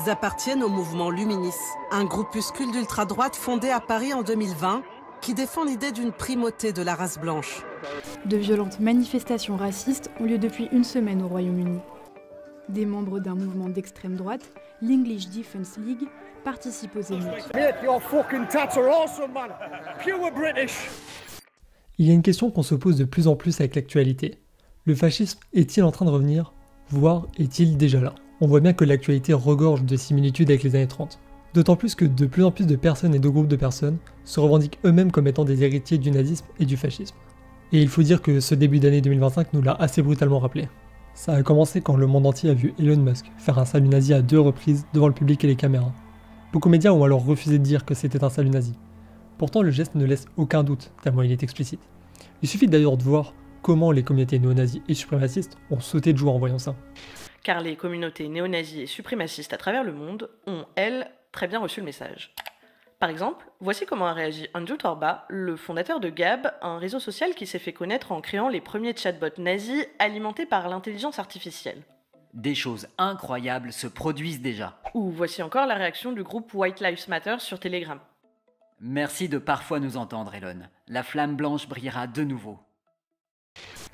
Ils appartiennent au mouvement Luminis, un groupuscule d'ultra-droite fondé à Paris en 2020 qui défend l'idée d'une primauté de la race blanche. De violentes manifestations racistes ont lieu depuis une semaine au Royaume-Uni. Des membres d'un mouvement d'extrême droite, l'English Defence League, participent aux émeutes. Il y a une question qu'on se pose de plus en plus avec l'actualité. Le fascisme est-il en train de revenir, voire est-il déjà là? On voit bien que l'actualité regorge de similitudes avec les années 30. D'autant plus que de plus en plus de personnes et de groupes de personnes se revendiquent eux-mêmes comme étant des héritiers du nazisme et du fascisme. Et il faut dire que ce début d'année 2025 nous l'a assez brutalement rappelé. Ça a commencé quand le monde entier a vu Elon Musk faire un salut nazi à 2 reprises devant le public et les caméras. Beaucoup de médias ont alors refusé de dire que c'était un salut nazi. Pourtant le geste ne laisse aucun doute, tellement il est explicite. Il suffit d'ailleurs de voir comment les communautés néo-nazis et suprémacistes ont sauté de joie en voyant ça. Car les communautés néo-nazis et suprémacistes à travers le monde ont, elles, très bien reçu le message. Par exemple, voici comment a réagi Andrew Torba, le fondateur de Gab, un réseau social qui s'est fait connaître en créant les premiers chatbots nazis alimentés par l'intelligence artificielle. Des choses incroyables se produisent déjà. Ou voici encore la réaction du groupe White Lives Matter sur Telegram. Merci de parfois nous entendre, Elon. La flamme blanche brillera de nouveau.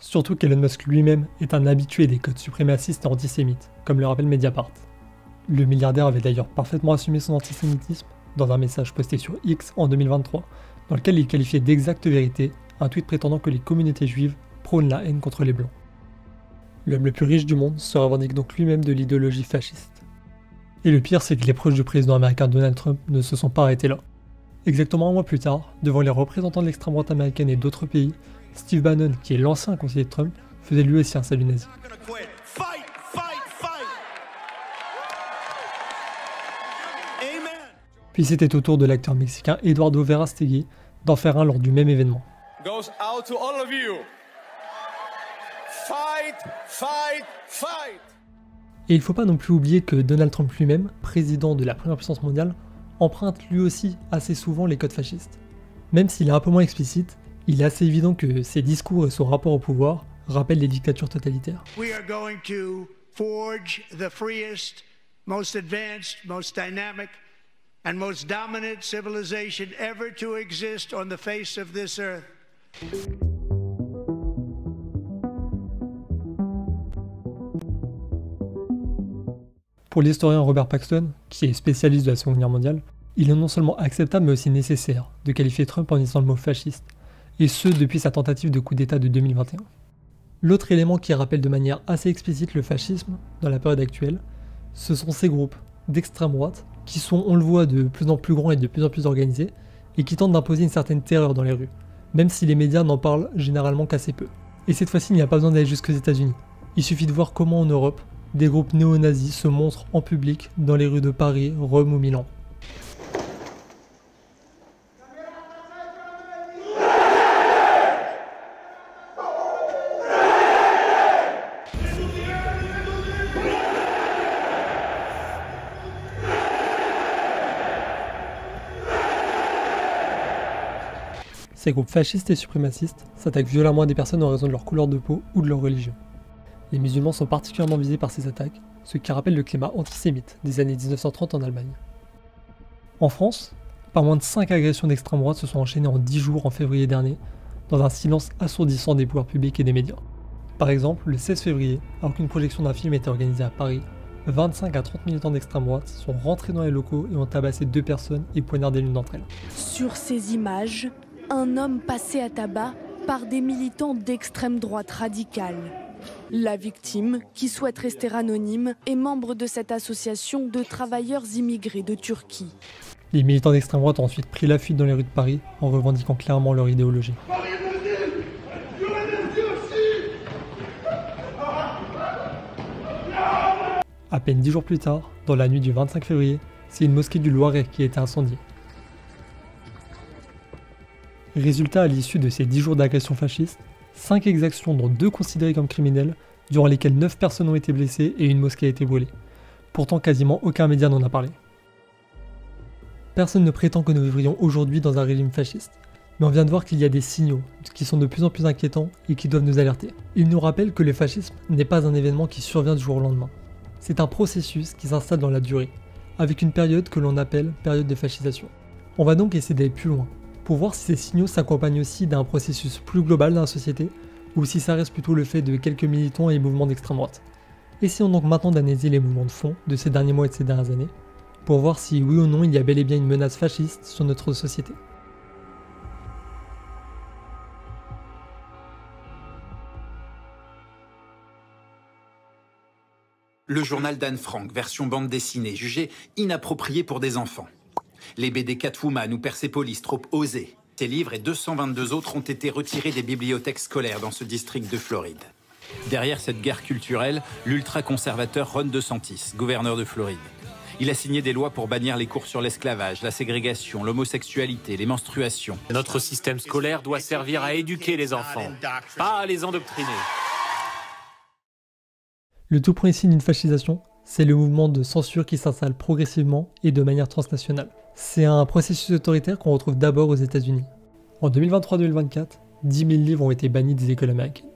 Surtout qu'Elon Musk lui-même est un habitué des codes suprémacistes et antisémites, comme le rappelle Mediapart. Le milliardaire avait d'ailleurs parfaitement assumé son antisémitisme dans un message posté sur X en 2023, dans lequel il qualifiait d'exacte vérité un tweet prétendant que les communautés juives prônent la haine contre les blancs. L'homme le plus riche du monde se revendique donc lui-même de l'idéologie fasciste. Et le pire, c'est que les proches du président américain Donald Trump ne se sont pas arrêtés là. Exactement un mois plus tard, devant les représentants de l'extrême droite américaine et d'autres pays, Steve Bannon, qui est l'ancien conseiller de Trump, faisait lui aussi un salut nazi. Puis c'était au tour de l'acteur mexicain Eduardo Verástegui d'en faire un lors du même événement. Et il faut pas non plus oublier que Donald Trump lui-même, président de la première puissance mondiale, emprunte lui aussi assez souvent les codes fascistes. Même s'il est un peu moins explicite, il est assez évident que ses discours et son rapport au pouvoir rappellent les dictatures totalitaires. We are going to forge the freest, most advanced, most dynamic and most dominant civilization ever to exist on the face of this earth. Pour l'historien Robert Paxton, qui est spécialiste de la Seconde Guerre mondiale, il est non seulement acceptable mais aussi nécessaire de qualifier Trump en utilisant le mot fasciste, et ce depuis sa tentative de coup d'État de 2021. L'autre élément qui rappelle de manière assez explicite le fascisme dans la période actuelle, ce sont ces groupes d'extrême droite qui sont, on le voit, de plus en plus grands et de plus en plus organisés, et qui tentent d'imposer une certaine terreur dans les rues, même si les médias n'en parlent généralement qu'assez peu. Et cette fois-ci, il n'y a pas besoin d'aller jusqu'aux États-Unis. Il suffit de voir comment en Europe, des groupes néo-nazis se montrent en public dans les rues de Paris, Rome ou Milan. Ces groupes fascistes et suprémacistes s'attaquent violemment à des personnes en raison de leur couleur de peau ou de leur religion. Les musulmans sont particulièrement visés par ces attaques, ce qui rappelle le climat antisémite des années 1930 en Allemagne. En France, pas moins de 5 agressions d'extrême droite se sont enchaînées en 10 jours en février dernier, dans un silence assourdissant des pouvoirs publics et des médias. Par exemple, le 16 février, alors qu'une projection d'un film était organisée à Paris, 25 à 30 militants d'extrême droite sont rentrés dans les locaux et ont tabassé 2 personnes et poignardé l'une d'entre elles. Sur ces images, un homme passé à tabac par des militants d'extrême droite radicale. La victime, qui souhaite rester anonyme, est membre de cette association de travailleurs immigrés de Turquie. Les militants d'extrême droite ont ensuite pris la fuite dans les rues de Paris en revendiquant clairement leur idéologie. À peine 10 jours plus tard, dans la nuit du 25 février, c'est une mosquée du Loiret qui a été incendiée. Résultat, à l'issue de ces 10 jours d'agression fasciste, 5 exactions dont 2 considérées comme criminelles, durant lesquelles 9 personnes ont été blessées et une mosquée a été brûlée. Pourtant, quasiment aucun média n'en a parlé. Personne ne prétend que nous vivrions aujourd'hui dans un régime fasciste, mais on vient de voir qu'il y a des signaux qui sont de plus en plus inquiétants et qui doivent nous alerter. Ils nous rappellent que le fascisme n'est pas un événement qui survient du jour au lendemain. C'est un processus qui s'installe dans la durée, avec une période que l'on appelle période de fascisation. On va donc essayer d'aller plus loin, pour voir si ces signaux s'accompagnent aussi d'un processus plus global dans la société, ou si ça reste plutôt le fait de quelques militants et mouvements d'extrême droite. Essayons donc maintenant d'analyser les mouvements de fond de ces derniers mois et de ces dernières années, pour voir si oui ou non il y a bel et bien une menace fasciste sur notre société. Le journal d'Anne Frank, version bande dessinée, jugé inapproprié pour des enfants. Les BD Catwoman ou Persepolis, trop osés. Ces livres et 222 autres ont été retirés des bibliothèques scolaires dans ce district de Floride. Derrière cette guerre culturelle, l'ultra-conservateur Ron DeSantis, gouverneur de Floride. Il a signé des lois pour bannir les cours sur l'esclavage, la ségrégation, l'homosexualité, les menstruations. Notre système scolaire doit servir à éduquer les enfants, pas à les endoctriner. Le tout premier signe d'une fascisation, c'est le mouvement de censure qui s'installe progressivement et de manière transnationale. C'est un processus autoritaire qu'on retrouve d'abord aux États-Unis. En 2023-2024, 10 000 livres ont été bannis des écoles américaines.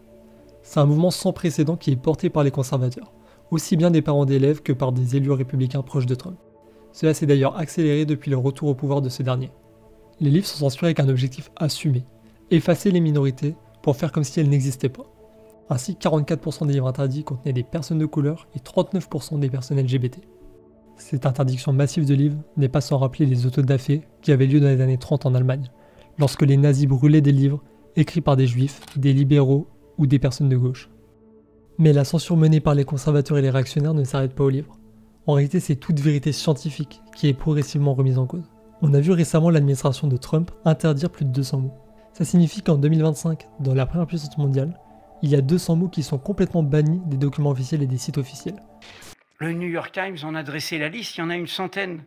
C'est un mouvement sans précédent qui est porté par les conservateurs, aussi bien des parents d'élèves que par des élus républicains proches de Trump. Cela s'est d'ailleurs accéléré depuis le retour au pouvoir de ce dernier. Les livres sont censurés avec un objectif assumé, effacer les minorités pour faire comme si elles n'existaient pas. Ainsi, 44% des livres interdits contenaient des personnes de couleur et 39% des personnes LGBT. Cette interdiction massive de livres n'est pas sans rappeler les autodafés qui avaient lieu dans les années 30 en Allemagne, lorsque les nazis brûlaient des livres écrits par des juifs, des libéraux ou des personnes de gauche. Mais la censure menée par les conservateurs et les réactionnaires ne s'arrête pas aux livres. En réalité, c'est toute vérité scientifique qui est progressivement remise en cause. On a vu récemment l'administration de Trump interdire plus de 200 mots. Ça signifie qu'en 2025, dans la première puissance mondiale, il y a 200 mots qui sont complètement bannis des documents officiels et des sites officiels. Le New York Times en a dressé la liste, il y en a une centaine.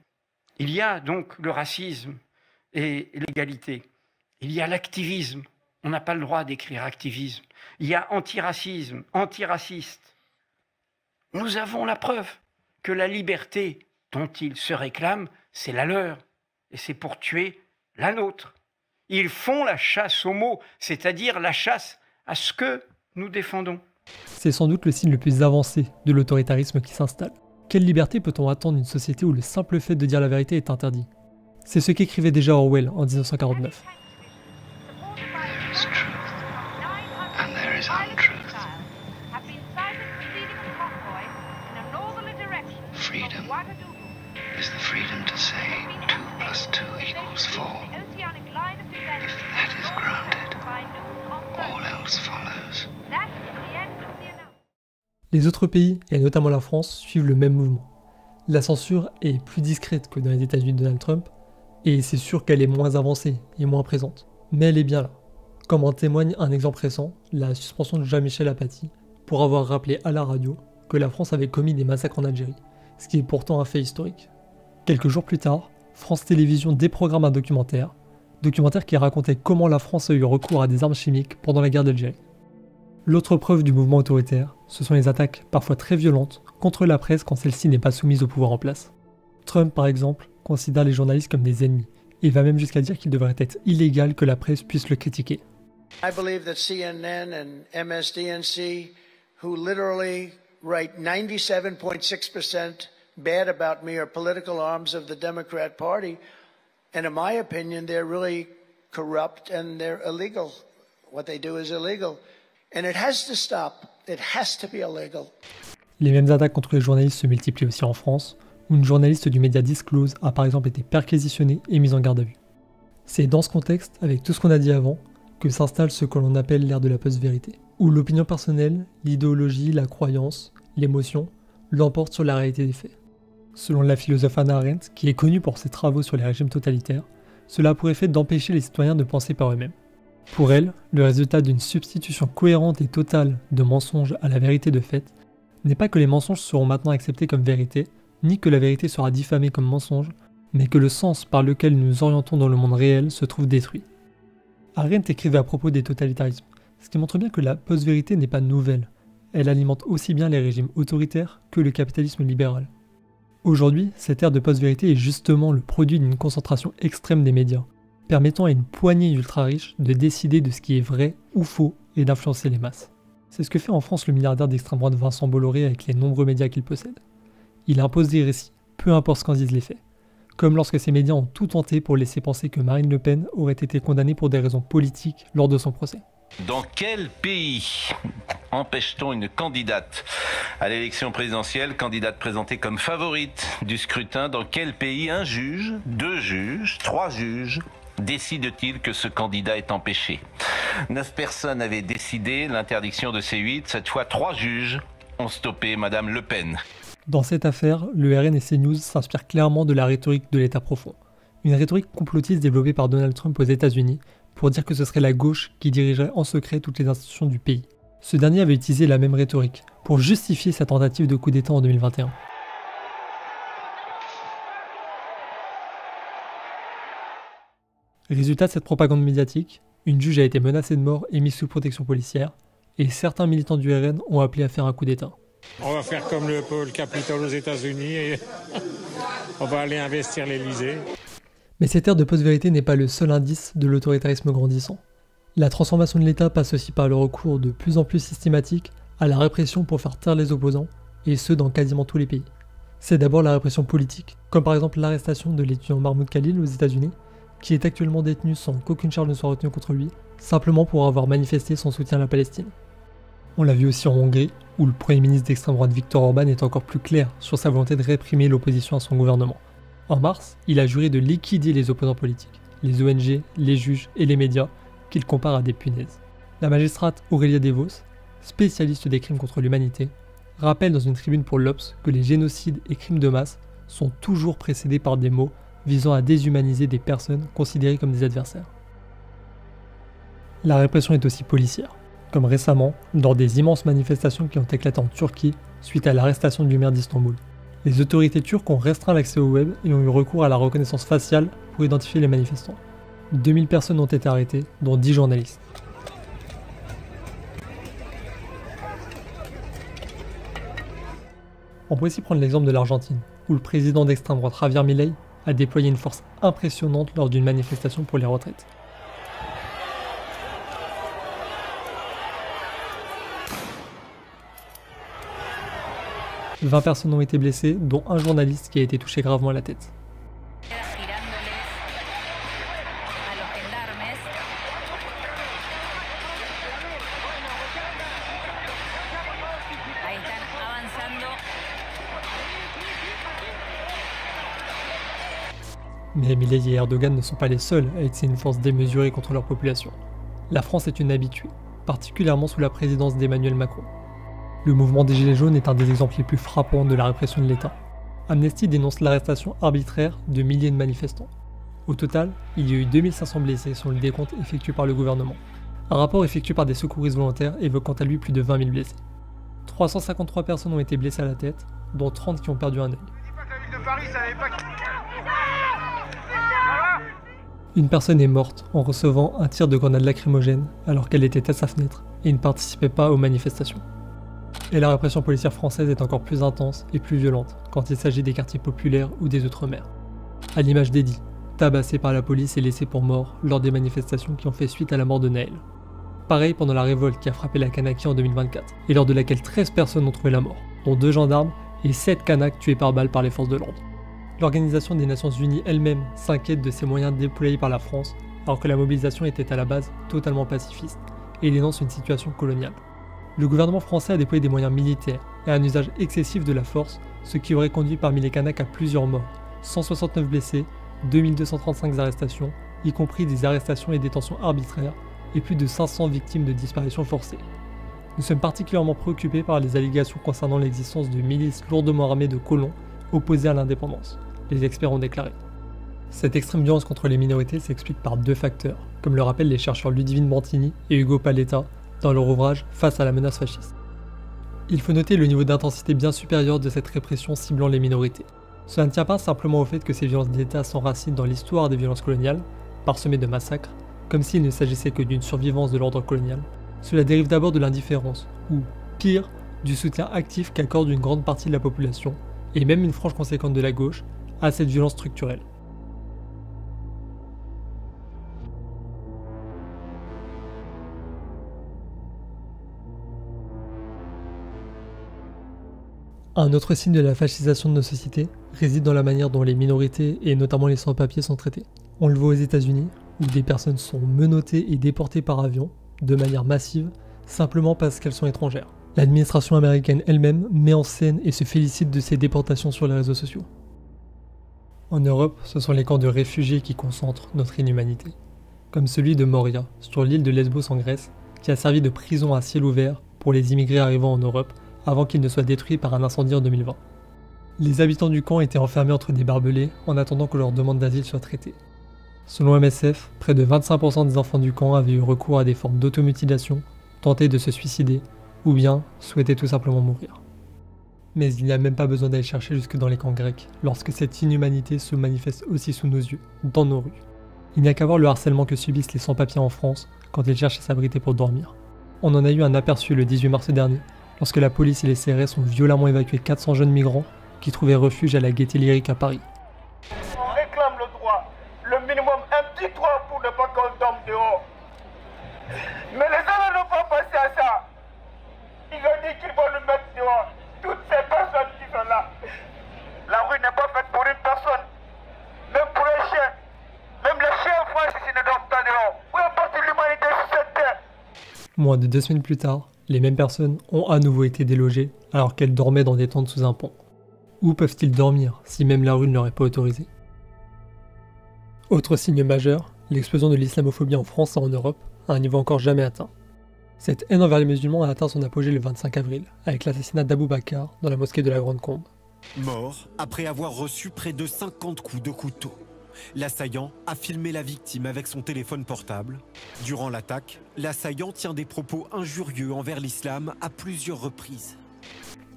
Il y a donc le racisme et l'égalité. Il y a l'activisme. On n'a pas le droit d'écrire activisme. Il y a antiracisme, antiraciste. Nous avons la preuve que la liberté dont ils se réclament, c'est la leur. Et c'est pour tuer la nôtre. Ils font la chasse aux mots, c'est-à-dire la chasse à ce que nous défendons. C'est sans doute le signe le plus avancé de l'autoritarisme qui s'installe. Quelle liberté peut-on attendre d'une société où le simple fait de dire la vérité est interdit? C'est ce qu'écrivait déjà Orwell en 1949. Les autres pays, et notamment la France, suivent le même mouvement. La censure est plus discrète que dans les États-Unis de Donald Trump, et c'est sûr qu'elle est moins avancée et moins présente. Mais elle est bien là. Comme en témoigne un exemple récent, la suspension de Jean-Michel Apathy, pour avoir rappelé à la radio que la France avait commis des massacres en Algérie, ce qui est pourtant un fait historique. Quelques jours plus tard, France Télévisions déprogramme un documentaire qui racontait comment la France a eu recours à des armes chimiques pendant la guerre d'Algérie. L'autre preuve du mouvement autoritaire, ce sont les attaques, parfois très violentes, contre la presse quand celle-ci n'est pas soumise au pouvoir en place. Trump, par exemple, considère les journalistes comme des ennemis, et va même jusqu'à dire qu'il devrait être illégal que la presse puisse le critiquer. I believe that CNN and MSDNC, who literally write 97.6% bad about me, are political arms of the Democrat Party. And in my opinion, they're really corrupt and they're illegal. What they do is illegal. And it has to stop. It has to be illegal. Les mêmes attaques contre les journalistes se multiplient aussi en France, où une journaliste du média Disclose a par exemple été perquisitionnée et mise en garde à vue. C'est dans ce contexte, avec tout ce qu'on a dit avant, que s'installe ce que l'on appelle l'ère de la post-vérité, où l'opinion personnelle, l'idéologie, la croyance, l'émotion l'emportent sur la réalité des faits. Selon la philosophe Hannah Arendt, qui est connue pour ses travaux sur les régimes totalitaires, cela a pour effet d'empêcher les citoyens de penser par eux-mêmes. Pour elle, le résultat d'une substitution cohérente et totale de mensonges à la vérité de fait n'est pas que les mensonges seront maintenant acceptés comme vérité, ni que la vérité sera diffamée comme mensonge, mais que le sens par lequel nous nous orientons dans le monde réel se trouve détruit. Arendt écrivait à propos des totalitarismes, ce qui montre bien que la post-vérité n'est pas nouvelle. Elle alimente aussi bien les régimes autoritaires que le capitalisme libéral. Aujourd'hui, cette ère de post-vérité est justement le produit d'une concentration extrême des médias, permettant à une poignée d'ultra-riches de décider de ce qui est vrai ou faux et d'influencer les masses. C'est ce que fait en France le milliardaire d'extrême droite Vincent Bolloré avec les nombreux médias qu'il possède. Il impose des récits, peu importe ce qu'en disent les faits. Comme lorsque ces médias ont tout tenté pour laisser penser que Marine Le Pen aurait été condamnée pour des raisons politiques lors de son procès. Dans quel pays empêche-t-on une candidate à l'élection présidentielle, candidate présentée comme favorite du scrutin, dans quel pays un juge, 2 juges, 3 juges décide-t-il que ce candidat est empêché? 9 personnes avaient décidé l'interdiction de ces 8, cette fois 3 juges ont stoppé Madame Le Pen. Dans cette affaire, le RN et CNews s'inspirent clairement de la rhétorique de l'État profond. Une rhétorique complotiste développée par Donald Trump aux États-Unis pour dire que ce serait la gauche qui dirigerait en secret toutes les institutions du pays. Ce dernier avait utilisé la même rhétorique pour justifier sa tentative de coup d'État en 2021. Résultat de cette propagande médiatique, une juge a été menacée de mort et mise sous protection policière, et certains militants du RN ont appelé à faire un coup d'État. On va faire comme le Capitole aux États-Unis et on va aller investir l'Élysée. Mais cette ère de post-vérité n'est pas le seul indice de l'autoritarisme grandissant. La transformation de l'État passe aussi par le recours de plus en plus systématique à la répression pour faire taire les opposants, et ce dans quasiment tous les pays. C'est d'abord la répression politique, comme par exemple l'arrestation de l'étudiant Mahmoud Khalil aux États-Unis, qui est actuellement détenu sans qu'aucune charge ne soit retenue contre lui, simplement pour avoir manifesté son soutien à la Palestine. On l'a vu aussi en Hongrie, où le Premier ministre d'extrême droite Viktor Orban est encore plus clair sur sa volonté de réprimer l'opposition à son gouvernement. En mars, il a juré de liquider les opposants politiques, les ONG, les juges et les médias, qu'il compare à des punaises. La magistrate Aurélia Devos, spécialiste des crimes contre l'humanité, rappelle dans une tribune pour l'Obs que les génocides et crimes de masse sont toujours précédés par des mots visant à déshumaniser des personnes considérées comme des adversaires. La répression est aussi policière, comme récemment lors des immenses manifestations qui ont éclaté en Turquie suite à l'arrestation du maire d'Istanbul. Les autorités turques ont restreint l'accès au web et ont eu recours à la reconnaissance faciale pour identifier les manifestants. 2000 personnes ont été arrêtées, dont 10 journalistes. On peut aussi prendre l'exemple de l'Argentine, où le président d'extrême droite Javier Milei a déployé une force impressionnante lors d'une manifestation pour les retraites. « 20 personnes ont été blessées, dont un journaliste qui a été touché gravement à la tête. Mais Milei et Erdogan ne sont pas les seuls à utiliser une force démesurée contre leur population. La France est une habituée, particulièrement sous la présidence d'Emmanuel Macron. Le mouvement des Gilets jaunes est un des exemples les plus frappants de la répression de l'État. Amnesty dénonce l'arrestation arbitraire de milliers de manifestants. Au total, il y a eu 2500 blessés sur le décompte effectué par le gouvernement. Un rapport effectué par des secouristes volontaires évoque quant à lui plus de 20 000 blessés. 353 personnes ont été blessées à la tête, dont 30 qui ont perdu un œil. Une personne est morte en recevant un tir de grenade lacrymogène alors qu'elle était à sa fenêtre et ne participait pas aux manifestations. Et la répression policière française est encore plus intense et plus violente quand il s'agit des quartiers populaires ou des Outre-mer. À l'image d'Eddy, tabassé par la police et laissé pour mort lors des manifestations qui ont fait suite à la mort de Naël. Pareil pendant la révolte qui a frappé la Kanaki en 2024 et lors de laquelle 13 personnes ont trouvé la mort, dont 2 gendarmes et 7 Kanaks tués par balle par les forces de l'ordre. L'Organisation des Nations Unies elle-même s'inquiète de ces moyens déployés par la France alors que la mobilisation était à la base totalement pacifiste et dénonce une situation coloniale. Le gouvernement français a déployé des moyens militaires et un usage excessif de la force, ce qui aurait conduit parmi les Kanaks à plusieurs morts, 169 blessés, 2235 arrestations, y compris des arrestations et détentions arbitraires, et plus de 500 victimes de disparitions forcées. Nous sommes particulièrement préoccupés par les allégations concernant l'existence de milices lourdement armées de colons opposés à l'indépendance, les experts ont déclaré. Cette extrême violence contre les minorités s'explique par 2 facteurs, comme le rappellent les chercheurs Ludivine Bantini et Hugo Paletta dans leur ouvrage Face à la menace fasciste. Il faut noter le niveau d'intensité bien supérieur de cette répression ciblant les minorités. Cela ne tient pas simplement au fait que ces violences d'État s'enracinent dans l'histoire des violences coloniales, parsemées de massacres, comme s'il ne s'agissait que d'une survivance de l'ordre colonial. Cela dérive d'abord de l'indifférence, ou, pire, du soutien actif qu'accorde une grande partie de la population, et même une frange conséquente de la gauche, à cette violence structurelle. Un autre signe de la fascisation de nos sociétés réside dans la manière dont les minorités, et notamment les sans-papiers, sont traités. On le voit aux États-Unis, où des personnes sont menottées et déportées par avion, de manière massive, simplement parce qu'elles sont étrangères. L'administration américaine elle-même met en scène et se félicite de ces déportations sur les réseaux sociaux. En Europe, ce sont les camps de réfugiés qui concentrent notre inhumanité, comme celui de Moria, sur l'île de Lesbos en Grèce, qui a servi de prison à ciel ouvert pour les immigrés arrivant en Europe avant qu'ils ne soient détruits par un incendie en 2020. Les habitants du camp étaient enfermés entre des barbelés en attendant que leur demande d'asile soit traitée. Selon MSF, près de 25% des enfants du camp avaient eu recours à des formes d'automutilation, tenté de se suicider, ou bien souhaitaient tout simplement mourir. Mais il n'y a même pas besoin d'aller chercher jusque dans les camps grecs, lorsque cette inhumanité se manifeste aussi sous nos yeux, dans nos rues. Il n'y a qu'à voir le harcèlement que subissent les sans-papiers en France quand ils cherchent à s'abriter pour dormir. On en a eu un aperçu le 18 mars dernier, lorsque la police et les CRS ont violemment évacué 400 jeunes migrants qui trouvaient refuge à la Gaîté Lyrique à Paris. On réclame le droit, le minimum, un petit droit pour ne pas qu'on tombe dehors. Mais les gens n'ont pas passé à ça. Ils ont dit qu'ils vont nous mettre dehors. Toutes ces personnes qui sont là. La rue n'est pas faite pour une personne, même pour un chien. Même les chiens en France ici ne dorment pas dehors. Où est partie l'humanité sur cette terre? Moins de 2 semaines plus tard, les mêmes personnes ont à nouveau été délogées alors qu'elles dormaient dans des tentes sous un pont. Où peuvent-ils dormir si même la rue ne leur est pas autorisée? Autre signe majeur, l'explosion de l'islamophobie en France et en Europe à un niveau encore jamais atteint. Cette haine envers les musulmans a atteint son apogée le 25 avril, avec l'assassinat d'Abou Bakar dans la mosquée de la Grande Combe. Mort après avoir reçu près de 50 coups de couteau. L'assaillant a filmé la victime avec son téléphone portable. Durant l'attaque, l'assaillant tient des propos injurieux envers l'islam à plusieurs reprises.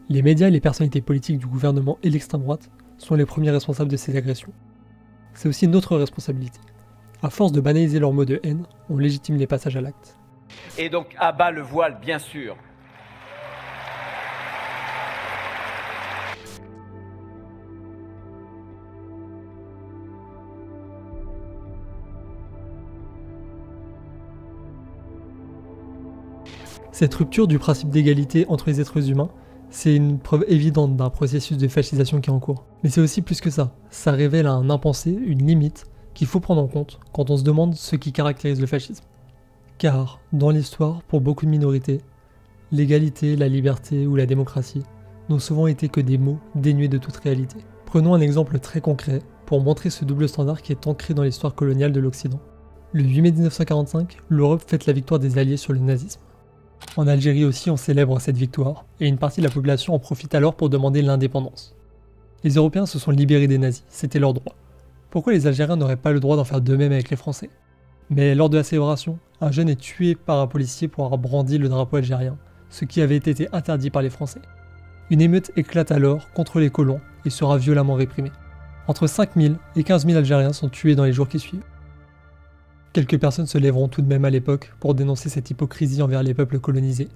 Les médias et les personnalités politiques du gouvernement et l'extrême droite sont les premiers responsables de ces agressions. C'est aussi notre responsabilité. À force de banaliser leurs mots de haine, on légitime les passages à l'acte. Et donc à bas le voile, bien sûr. Cette rupture du principe d'égalité entre les êtres humains, c'est une preuve évidente d'un processus de fascisation qui est en cours. Mais c'est aussi plus que ça. Ça révèle un impensé, une limite, qu'il faut prendre en compte quand on se demande ce qui caractérise le fascisme. Car, dans l'histoire, pour beaucoup de minorités, l'égalité, la liberté ou la démocratie n'ont souvent été que des mots dénués de toute réalité. Prenons un exemple très concret pour montrer ce double standard qui est ancré dans l'histoire coloniale de l'Occident. Le 8 mai 1945, l'Europe fête la victoire des Alliés sur le nazisme. En Algérie aussi, on célèbre cette victoire, et une partie de la population en profite alors pour demander l'indépendance. Les Européens se sont libérés des nazis, c'était leur droit. Pourquoi les Algériens n'auraient pas le droit d'en faire de même avec les Français? Mais lors de la célébration, un jeune est tué par un policier pour avoir brandi le drapeau algérien, ce qui avait été interdit par les Français. Une émeute éclate alors contre les colons et sera violemment réprimée. Entre 5 000 et 15 000 Algériens sont tués dans les jours qui suivent. Quelques personnes se lèveront tout de même à l'époque pour dénoncer cette hypocrisie envers les peuples colonisés,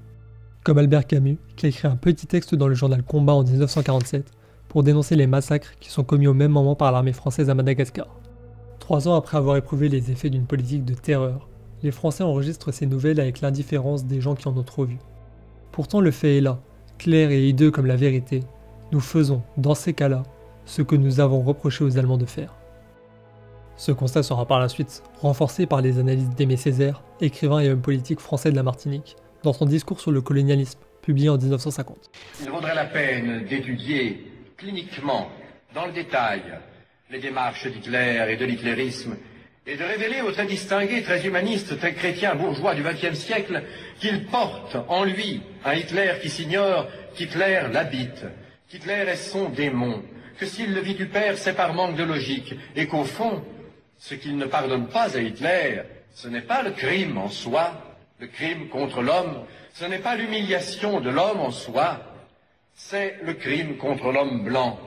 comme Albert Camus, qui a écrit un petit texte dans le journal Combat en 1947 pour dénoncer les massacres qui sont commis au même moment par l'armée française à Madagascar. 3 ans après avoir éprouvé les effets d'une politique de terreur, les Français enregistrent ces nouvelles avec l'indifférence des gens qui en ont trop vu. Pourtant le fait est là, clair et hideux comme la vérité. Nous faisons, dans ces cas-là, ce que nous avons reproché aux Allemands de faire. Ce constat sera par la suite renforcé par les analyses d'Aimé Césaire, écrivain et homme politique français de la Martinique, dans son discours sur le colonialisme, publié en 1950. Il vaudrait la peine d'étudier cliniquement, dans le détail, les démarches d'Hitler et de l'hitlérisme, et de révéler aux très distingués, très humanistes, très chrétiens bourgeois du XXe siècle qu'il porte en lui un Hitler qui s'ignore qu'Hitler l'habite, qu'Hitler est son démon, que s'il le vitupère, c'est par manque de logique, et qu'au fond, ce qu'il ne pardonne pas à Hitler, ce n'est pas le crime en soi, le crime contre l'homme, ce n'est pas l'humiliation de l'homme en soi, c'est le crime contre l'homme blanc,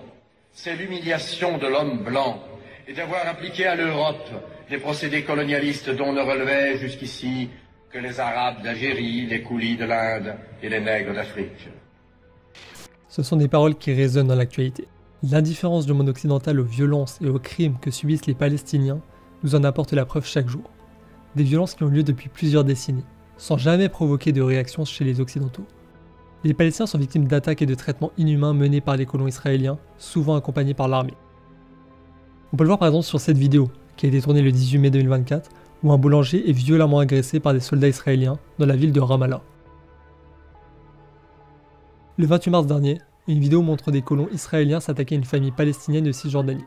c'est l'humiliation de l'homme blanc, et d'avoir appliqué à l'Europe des procédés colonialistes dont ne relevaient jusqu'ici que les Arabes d'Algérie, les Koulis de l'Inde et les Nègres d'Afrique. Ce sont des paroles qui résonnent dans l'actualité. L'indifférence du monde occidental aux violences et aux crimes que subissent les Palestiniens nous en apporte la preuve chaque jour. Des violences qui ont lieu depuis plusieurs décennies, sans jamais provoquer de réaction chez les Occidentaux. Les Palestiniens sont victimes d'attaques et de traitements inhumains menés par les colons israéliens, souvent accompagnés par l'armée. On peut le voir par exemple sur cette vidéo, qui a été tournée le 18 mai 2024, où un boulanger est violemment agressé par des soldats israéliens dans la ville de Ramallah. Le 28 mars dernier, une vidéo montre des colons israéliens s'attaquer à une famille palestinienne de Cisjordanie.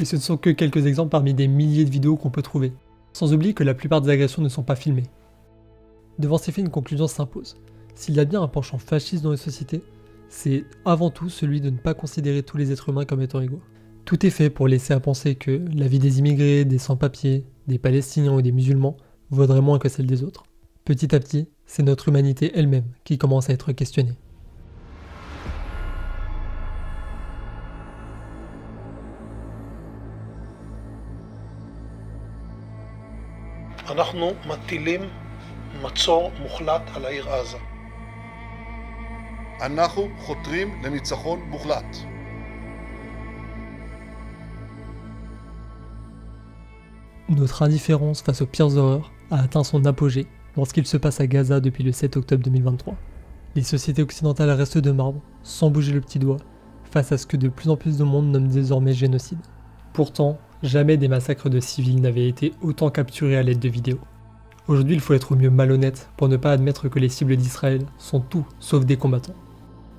Et ce ne sont que quelques exemples parmi des milliers de vidéos qu'on peut trouver, sans oublier que la plupart des agressions ne sont pas filmées. Devant ces faits, une conclusion s'impose. S'il y a bien un penchant fasciste dans les sociétés, c'est avant tout celui de ne pas considérer tous les êtres humains comme étant égaux. Tout est fait pour laisser à penser que la vie des immigrés, des sans-papiers, des Palestiniens ou des musulmans vaudrait moins que celle des autres. Petit à petit, c'est notre humanité elle-même qui commence à être questionnée. אנחנו מטילים מצור מוחלט על העיר עזה. אנחנו חותרים לניצחון מוחלט. Notre indifférence face aux pires horreurs a atteint son apogée lorsqu'il se passe à Gaza depuis le 7 octobre 2023. Les sociétés occidentales restent de marbre, sans bouger le petit doigt, face à ce que de plus en plus de monde nomme désormais génocide. Pourtant, jamais des massacres de civils n'avaient été autant capturés à l'aide de vidéos. Aujourd'hui, il faut être au mieux malhonnête pour ne pas admettre que les cibles d'Israël sont tout sauf des combattants.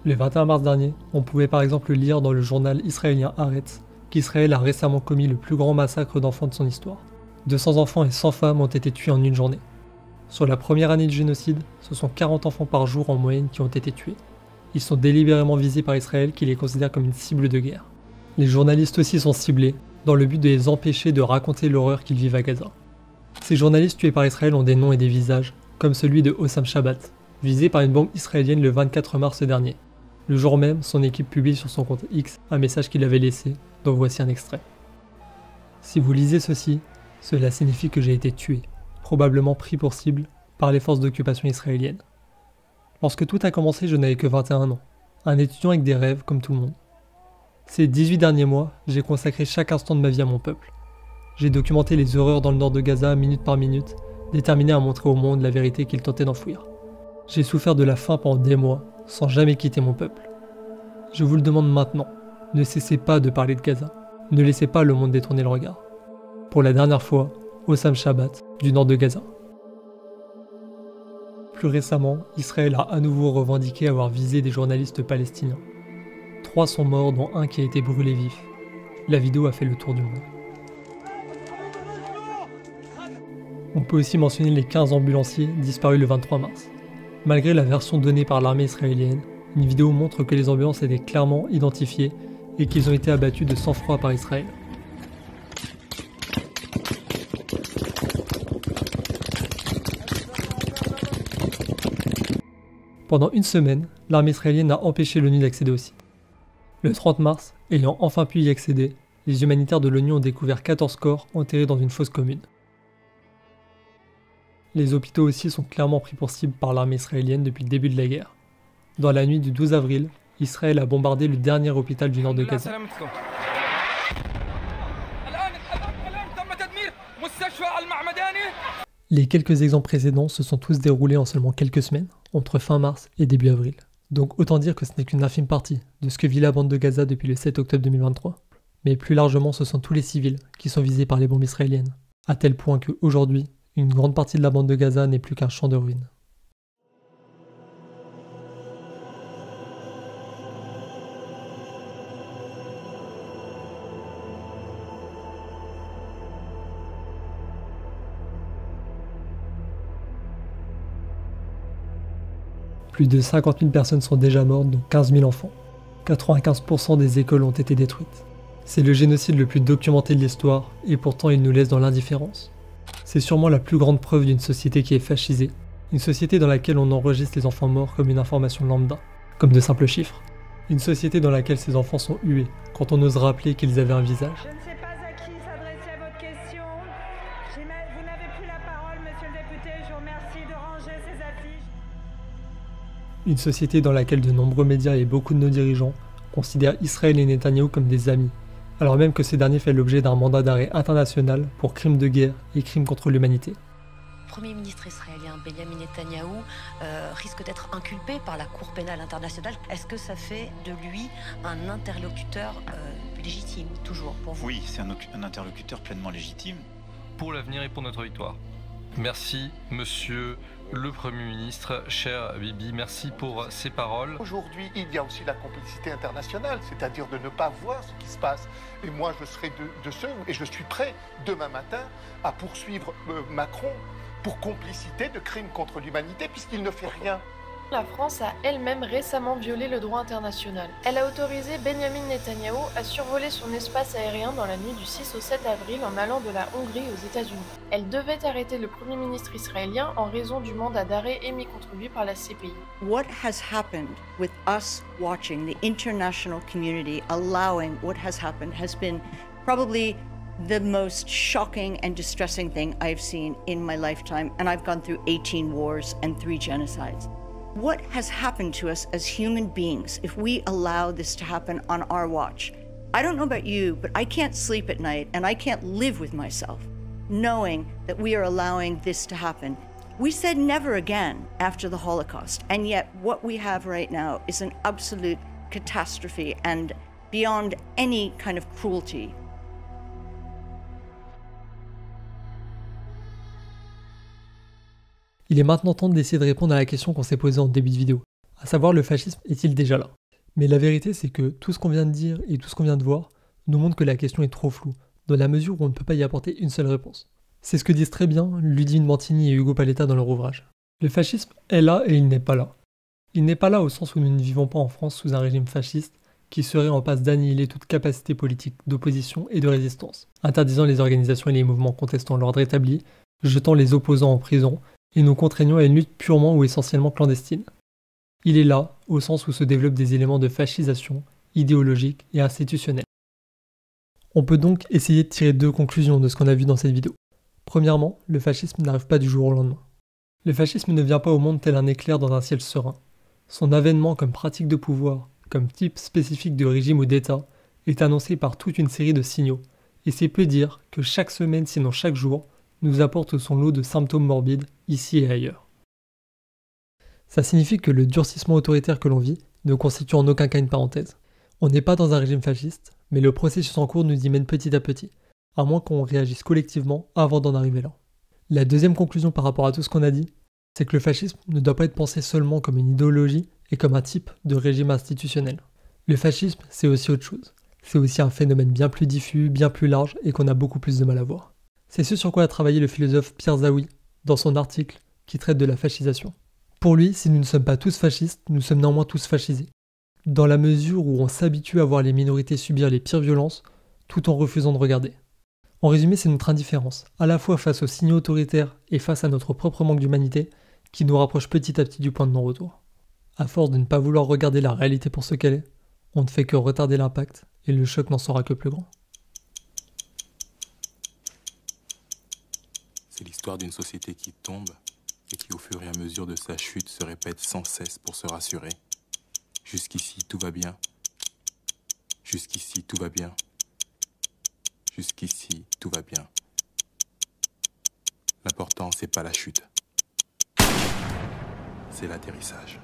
Le 21 mars dernier, on pouvait par exemple lire dans le journal israélien Haaretz qu'Israël a récemment commis le plus grand massacre d'enfants de son histoire. 200 enfants et 100 femmes ont été tués en une journée. Sur la première année du génocide, ce sont 40 enfants par jour en moyenne qui ont été tués. Ils sont délibérément visés par Israël qui les considère comme une cible de guerre. Les journalistes aussi sont ciblés, dans le but de les empêcher de raconter l'horreur qu'ils vivent à Gaza. Ces journalistes tués par Israël ont des noms et des visages, comme celui de Hossam Shabbat, visé par une bombe israélienne le 24 mars dernier. Le jour même, son équipe publie sur son compte X un message qu'il avait laissé, dont voici un extrait. Si vous lisez ceci, cela signifie que j'ai été tué, probablement pris pour cible, par les forces d'occupation israéliennes. Lorsque tout a commencé, je n'avais que 21 ans, un étudiant avec des rêves comme tout le monde. Ces 18 derniers mois, j'ai consacré chaque instant de ma vie à mon peuple. J'ai documenté les horreurs dans le nord de Gaza minute par minute, déterminé à montrer au monde la vérité qu'il tentait d'enfouir. J'ai souffert de la faim pendant des mois, sans jamais quitter mon peuple. Je vous le demande maintenant, ne cessez pas de parler de Gaza. Ne laissez pas le monde détourner le regard. Pour la dernière fois, Hossam Shabbat, du nord de Gaza. Plus récemment, Israël a à nouveau revendiqué avoir visé des journalistes palestiniens. 3 sont morts, dont un qui a été brûlé vif. La vidéo a fait le tour du monde. On peut aussi mentionner les 15 ambulanciers disparus le 23 mars. Malgré la version donnée par l'armée israélienne, une vidéo montre que les ambulances étaient clairement identifiées et qu'ils ont été abattus de sang-froid par Israël. Pendant une semaine, l'armée israélienne a empêché l'ONU d'accéder au site. Le 30 mars, ayant enfin pu y accéder, les humanitaires de l'ONU ont découvert 14 corps enterrés dans une fosse commune. Les hôpitaux aussi sont clairement pris pour cible par l'armée israélienne depuis le début de la guerre. Dans la nuit du 12 avril, Israël a bombardé le dernier hôpital du nord de Gaza. Les quelques exemples précédents se sont tous déroulés en seulement quelques semaines, entre fin mars et début avril. Donc autant dire que ce n'est qu'une infime partie de ce que vit la bande de Gaza depuis le 7 octobre 2023. Mais plus largement, ce sont tous les civils qui sont visés par les bombes israéliennes, à tel point qu'aujourd'hui, une grande partie de la bande de Gaza n'est plus qu'un champ de ruines. Plus de 50 000 personnes sont déjà mortes, dont 15 000 enfants. 95% des écoles ont été détruites. C'est le génocide le plus documenté de l'histoire, et pourtant il nous laisse dans l'indifférence. C'est sûrement la plus grande preuve d'une société qui est fascisée, une société dans laquelle on enregistre les enfants morts comme une information lambda, comme de simples chiffres. Une société dans laquelle ces enfants sont hués, quand on ose rappeler qu'ils avaient un visage. Je ne sais pas à qui s'adresser votre question. Vous n'avez plus la parole, monsieur le député. Je vous remercie de ranger ces affiches. Une société dans laquelle de nombreux médias et beaucoup de nos dirigeants considèrent Israël et Netanyahou comme des amis, alors même que ces derniers fait l'objet d'un mandat d'arrêt international pour crimes de guerre et crimes contre l'humanité. Le Premier ministre israélien Benjamin Netanyahou risque d'être inculpé par la Cour pénale internationale. Est-ce que ça fait de lui un interlocuteur légitime, toujours, pour vous? Oui, c'est un interlocuteur pleinement légitime. Pour l'avenir et pour notre victoire. Merci, monsieur le Premier ministre, cher Bibi, merci pour ces paroles. Aujourd'hui, il y a aussi la complicité internationale, c'est-à-dire de ne pas voir ce qui se passe. Et moi, je serai de ceux, et je suis prêt demain matin à poursuivre Macron pour complicité de crimes contre l'humanité, puisqu'il ne fait rien. La France a elle-même récemment violé le droit international. Elle a autorisé Benjamin Netanyahou à survoler son espace aérien dans la nuit du 6 au 7 avril en allant de la Hongrie aux États-Unis. Elle devait arrêter le Premier ministre israélien en raison du mandat d'arrêt émis contre lui par la CPI. What has happened with us watching the international community allowing what has happened has been probably the most shocking and distressing thing I've seen in my lifetime, and I've gone through 18 wars and 3 genocides. What has happened to us as human beings if we allow this to happen on our watch? I don't know about you, but I can't sleep at night and I can't live with myself knowing that we are allowing this to happen. We said never again after the Holocaust, and yet what we have right now is an absolute catastrophe and beyond any kind of cruelty. Il est maintenant temps d'essayer de répondre à la question qu'on s'est posée en début de vidéo, à savoir le fascisme est-il déjà là? Mais la vérité c'est que tout ce qu'on vient de dire et tout ce qu'on vient de voir nous montre que la question est trop floue, dans la mesure où on ne peut pas y apporter une seule réponse. C'est ce que disent très bien Ludivine Mantini et Hugo Paletta dans leur ouvrage. Le fascisme est là et il n'est pas là. Il n'est pas là au sens où nous ne vivons pas en France sous un régime fasciste qui serait en passe d'annihiler toute capacité politique d'opposition et de résistance, interdisant les organisations et les mouvements contestant l'ordre établi, jetant les opposants en prison, et nous contraignons à une lutte purement ou essentiellement clandestine. Il est là, au sens où se développent des éléments de fascisation, idéologique et institutionnelle. On peut donc essayer de tirer 2 conclusions de ce qu'on a vu dans cette vidéo. Premièrement, le fascisme n'arrive pas du jour au lendemain. Le fascisme ne vient pas au monde tel un éclair dans un ciel serein. Son avènement comme pratique de pouvoir, comme type spécifique de régime ou d'État, est annoncé par toute une série de signaux, et c'est peu dire que chaque semaine, sinon chaque jour, nous apporte son lot de symptômes morbides, ici et ailleurs. Ça signifie que le durcissement autoritaire que l'on vit ne constitue en aucun cas une parenthèse. On n'est pas dans un régime fasciste, mais le processus en cours nous y mène petit à petit, à moins qu'on réagisse collectivement avant d'en arriver là. La deuxième conclusion par rapport à tout ce qu'on a dit, c'est que le fascisme ne doit pas être pensé seulement comme une idéologie et comme un type de régime institutionnel. Le fascisme, c'est aussi autre chose. C'est aussi un phénomène bien plus diffus, bien plus large et qu'on a beaucoup plus de mal à voir. C'est ce sur quoi a travaillé le philosophe Pierre Zaoui dans son article qui traite de la fascisation. Pour lui, si nous ne sommes pas tous fascistes, nous sommes néanmoins tous fascisés, dans la mesure où on s'habitue à voir les minorités subir les pires violences tout en refusant de regarder. En résumé, c'est notre indifférence, à la fois face aux signaux autoritaires et face à notre propre manque d'humanité, qui nous rapproche petit à petit du point de non-retour. À force de ne pas vouloir regarder la réalité pour ce qu'elle est, on ne fait que retarder l'impact et le choc n'en sera que plus grand. C'est l'histoire d'une société qui tombe et qui, au fur et à mesure de sa chute, se répète sans cesse pour se rassurer. Jusqu'ici, tout va bien. Jusqu'ici, tout va bien. Jusqu'ici, tout va bien. L'important, c'est pas la chute. C'est l'atterrissage.